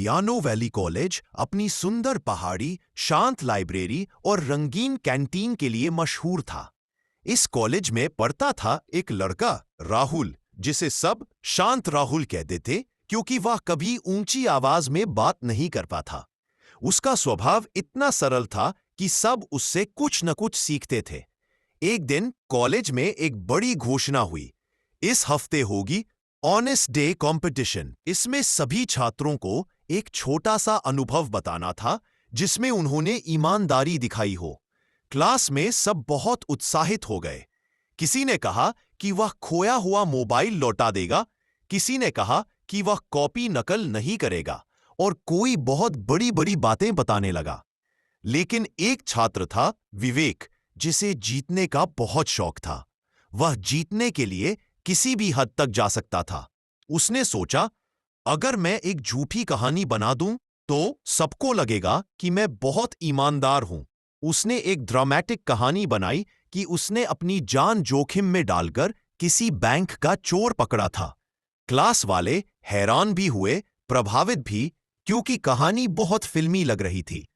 Piano valley college अपनी सुंदर पहाड़ी, शांत लाइब्रेरी और रंगीन कैंटीन के लिए मशहूर था। इस कॉलेज में पढ़ता था एक लड़का, राहुल, जिसे सब शांत राहुल कहते थे क्योंकि वह कभी ऊंची आवाज में बात नहीं करता था। उसका स्वभाव इतना सरल था कि सब उससे कुछ न कुछ सीखते थे। एक दिन कॉलेज में एक बड़ी घोषणा हुई। इस हफ्ते होगी ऑनेस्ट डे कंपटीशन। इसमें सभी छात्रों को एक छोटा सा अनुभव बताना था जिसमें उन्होंने ईमानदारी दिखाई हो। क्लास में सब बहुत उत्साहित हो गए। किसी ने कहा कि वह खोया हुआ मोबाइल लौटा देगा, किसी ने कहा कि वह कॉपी नकल नहीं करेगा और कोई बहुत बड़ी बड़ी बातें बताने लगा। लेकिन एक छात्र था, विवेक, जिसे जीतने का बहुत शौक था। वह जीतने के लिए किसी भी हद तक जा सकता था। उसने सोचा, अगर मैं एक झूठी कहानी बना दूं तो सबको लगेगा कि मैं बहुत ईमानदार हूं। उसने एक ड्रामेटिक कहानी बनाई कि उसने अपनी जान जोखिम में डालकर किसी बैंक का चोर पकड़ा था। क्लास वाले हैरान भी हुए, प्रभावित भी, क्योंकि कहानी बहुत फिल्मी लग रही थी।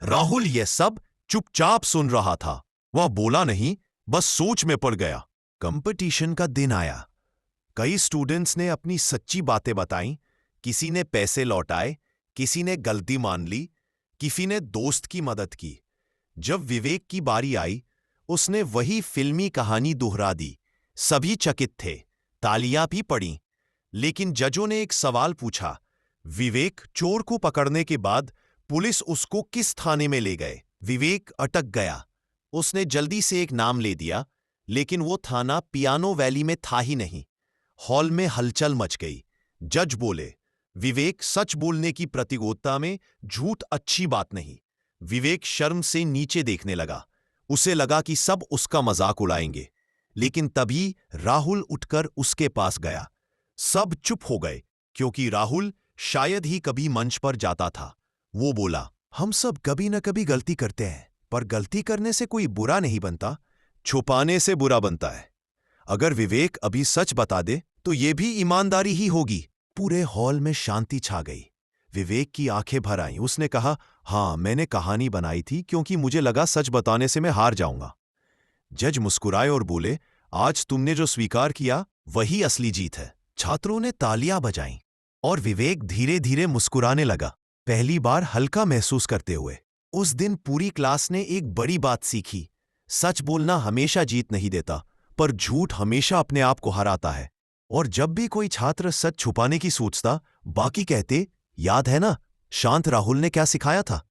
राहुल यह सब चुपचाप सुन रहा था। वह बोला नहीं, बस सोच में पड़ गया। कंपटीशन का दिन आया। कई स्टूडेंट्स ने अपनी सच्ची बातें बताईं। किसी ने पैसे लौटाए, किसी ने गलती मान ली, किसी ने दोस्त की मदद की। जब विवेक की बारी आई, उसने वही फिल्मी कहानी दोहरा दी। सभी चकित थे, तालियां भी पड़ीं। लेकिन जजों ने एक सवाल पूछा, विवेक चोर को पकड़ने के बाद पुलिस उसको किस थाने में ले गए? विवेक अटक गया। उसने जल्दी से एक नाम ले दिया, लेकिन वो थाना पियानो वैली में था ही नहीं। हॉल में हलचल मच गई। जज बोले, विवेक, सच बोलने की प्रतियोगिता में झूठ अच्छी बात नहीं। विवेक शर्म से नीचे देखने लगा। उसे लगा कि सब उसका मजाक उड़ाएंगे। लेकिन तभी राहुल उठकर उसके पास गया। सब चुप हो गए क्योंकि राहुल शायद ही कभी मंच पर जाता था। वो बोला, हम सब कभी न कभी गलती करते हैं, पर गलती करने से कोई बुरा नहीं बनता, छुपाने से बुरा बनता है। अगर विवेक अभी सच बता दे तो यह भी ईमानदारी ही होगी। पूरे हॉल में शांति छा गई। विवेक की आंखें भर आईं। उसने कहा, हाँ, मैंने कहानी बनाई थी क्योंकि मुझे लगा सच बताने से मैं हार जाऊंगा। जज मुस्कुराए और बोले, आज तुमने जो स्वीकार किया वही असली जीत है। छात्रों ने तालियां बजाईं और विवेक धीरे धीरे मुस्कुराने लगा, पहली बार हल्का महसूस करते हुए। उस दिन पूरी क्लास ने एक बड़ी बात सीखी। सच बोलना हमेशा जीत नहीं देता, पर झूठ हमेशा अपने आप को हराता है। और जब भी कोई छात्र सच छुपाने की सोचता, बाकी कहते, याद है ना शांत राहुल ने क्या सिखाया था?